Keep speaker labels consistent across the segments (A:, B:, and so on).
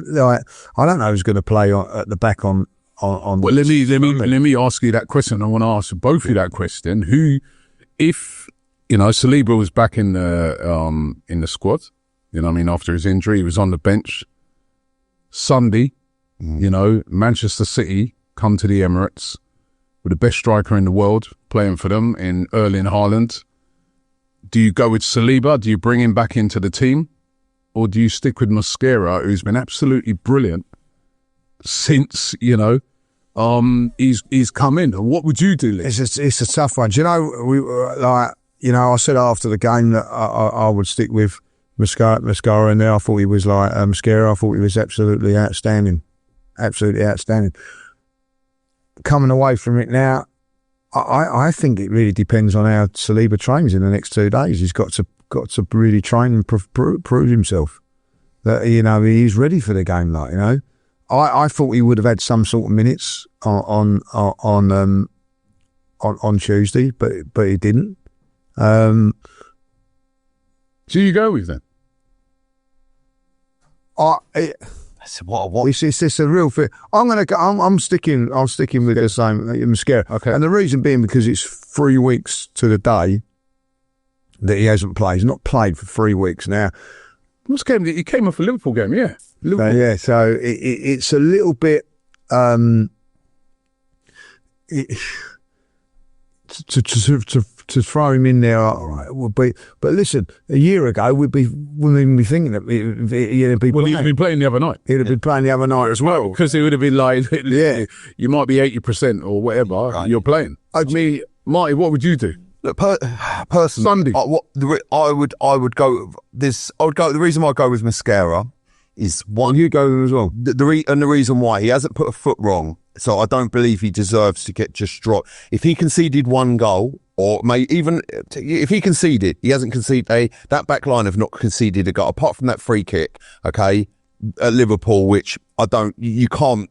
A: like, I don't know who's going to play at the back on.
B: Well, let me ask you that question. I want to ask both of you that question. Who, if Saliba was back in the squad, after his injury, he was on the bench. Sunday, Manchester City come to the Emirates with the best striker in the world playing for them in Erling Haaland. Do you go with Saliba? Do you bring him back into the team? Or do you stick with Mosquera, who's been absolutely brilliant since, he's come in? What would you do, Lee?
A: It's a tough one. Do you know, I said after the game that I would stick with Mosquera in there. I thought he was Mosquera. I thought he was absolutely outstanding. Absolutely outstanding. Coming away from it now, I think it really depends on how Saliba trains in the next 2 days. He's got to really train and prove himself that he's ready for the game. I thought he would have had some sort of minutes on Tuesday, but he didn't.
B: So you go with then?
A: It's just a real fit. I'm sticking with the same Mosquera.
B: Okay.
A: And the reason being because it's 3 weeks to the day that he hasn't played. He's not played for 3 weeks now.
B: He came off a Liverpool game, yeah.
A: So it's a little bit to throw him in there, all right, would be. But listen, a year ago wouldn't even be thinking that he'd be.
B: Well, he'd been playing the other night.
A: He'd have been playing the other night as well,
B: because it would have been like, yeah, you might be 80% or whatever. Right. You're playing. Marty, what would you do?
C: Look, personally,
B: Sunday.
C: I would go this. The reason why I go with Mosquera is one.
A: You go with him as well.
C: The reason why he hasn't put a foot wrong, so I don't believe he deserves to get just dropped. If he conceded one goal, or even if he conceded, he hasn't conceded. That back line have not conceded a goal apart from that free kick. Okay, at Liverpool, which I don't. You can't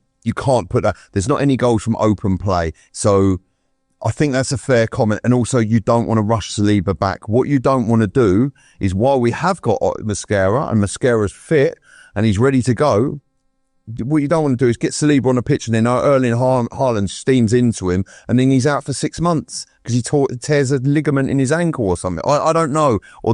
C: put that. There's not any goals from open play, so. I think that's a fair comment. And also, you don't want to rush Saliba back. What you don't want to do is, while we have got Mosquera and Mosquera's fit and he's ready to go, what you don't want to do is get Saliba on the pitch and then Erling Haaland steams into him and then he's out for 6 months because he tears a ligament in his ankle or something. I don't know. Or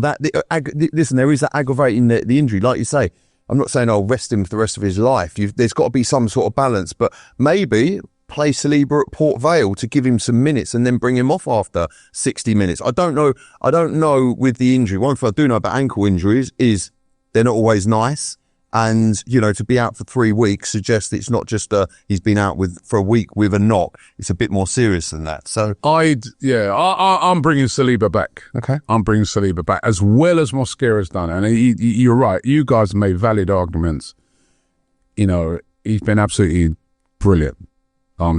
C: listen, there is that aggravating the injury. Like you say, I'm not saying I'll rest him for the rest of his life. There's got to be some sort of balance, but maybe play Saliba at Port Vale to give him some minutes and then bring him off after 60 minutes. I don't know with the injury. One thing I do know about ankle injuries is they're not always nice. And, to be out for 3 weeks suggests it's not just he's been out for a week with a knock. It's a bit more serious than that. So
B: I'm bringing Saliba back.
C: Okay.
B: I'm bringing Saliba back as well as Mosquera's done. And you're right. You guys made valid arguments. He's been absolutely brilliant.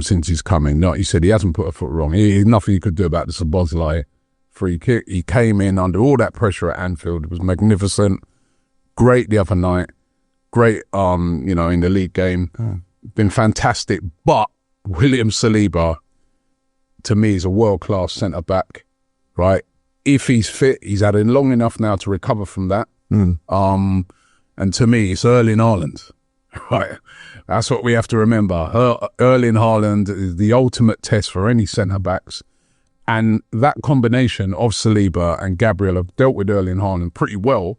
B: Since he's coming. Like you said, he hasn't put a foot wrong. Nothing you could do about the Szoboszlai free kick. He came in under all that pressure at Anfield. It was magnificent. Great the other night. Great, in the league game. Been fantastic. But William Saliba, to me, is a world-class centre-back, right? If he's fit, he's had it long enough now to recover from that. And to me, it's Erling Haaland, right? That's what we have to remember. Erling Haaland is the ultimate test for any centre-backs. And that combination of Saliba and Gabriel have dealt with Erling Haaland pretty well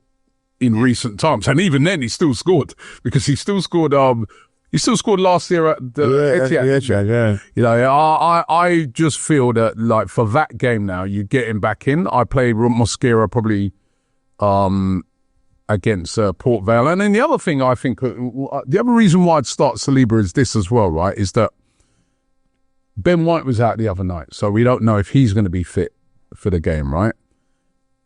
B: in recent times. And even then, he still scored. Because he still scored last year at the Etihad.
A: Yeah.
B: I just feel that, like, for that game now, you get him back in. I play Mosquera probably against Port Vale. And then the other thing I think, the other reason why I'd start Saliba is this as well, right, is that Ben White was out the other night, so we don't know if he's going to be fit for the game, right?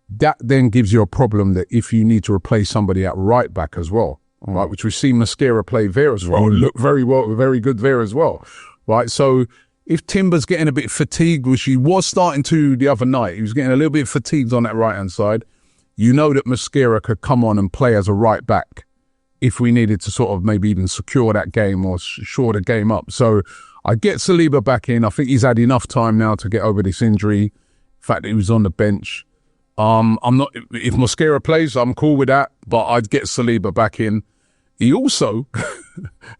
B: That then gives you a problem that if you need to replace somebody at right back as well, right, which we've seen Mosquera play there as well, look very good there as well, right? So if Timber's getting a bit fatigued, which he was starting to the other night, he was getting a little bit fatigued on that right-hand side, you know that Mosquera could come on and play as a right back if we needed to sort of maybe even secure that game or shore the game up. So I get Saliba back in. I think he's had enough time now to get over this injury. In fact, he was on the bench. I'm not, if Mosquera plays, I'm cool with that, but I'd get Saliba back in. he also,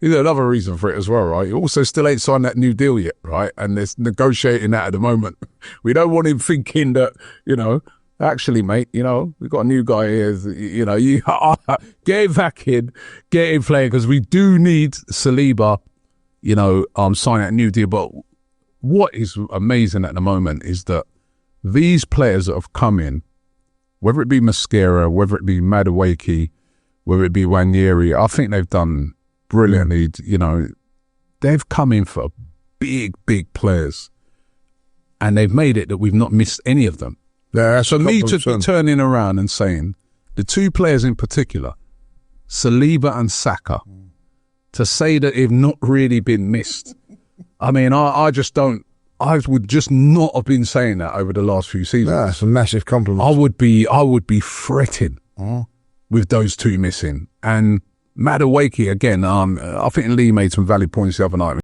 B: there's another reason for it as well, right? He also still ain't signed that new deal yet, right? And there's negotiating that at the moment. We don't want him thinking that, you know, actually, mate, you know, we've got a new guy here, you know, you get him back in, get him playing, because we do need Saliba, you know, sign that new deal. But what is amazing at the moment is that these players that have come in, whether it be Mosquera, whether it be Madueke, whether it be Wanyeri, I think they've done brilliantly. You know, they've come in for big, big players, and they've made it that we've not missed any of them.
A: Yeah,
B: so me to be turning around and saying the two players in particular, Saliba and Saka, to say that they've not really been missed. I mean, I just don't. I would just not have been saying that over the last few seasons.
A: Yeah, it's a massive compliment.
B: I would be fretting with those two missing. And Madueke again. I think Lee made some valid points the other night.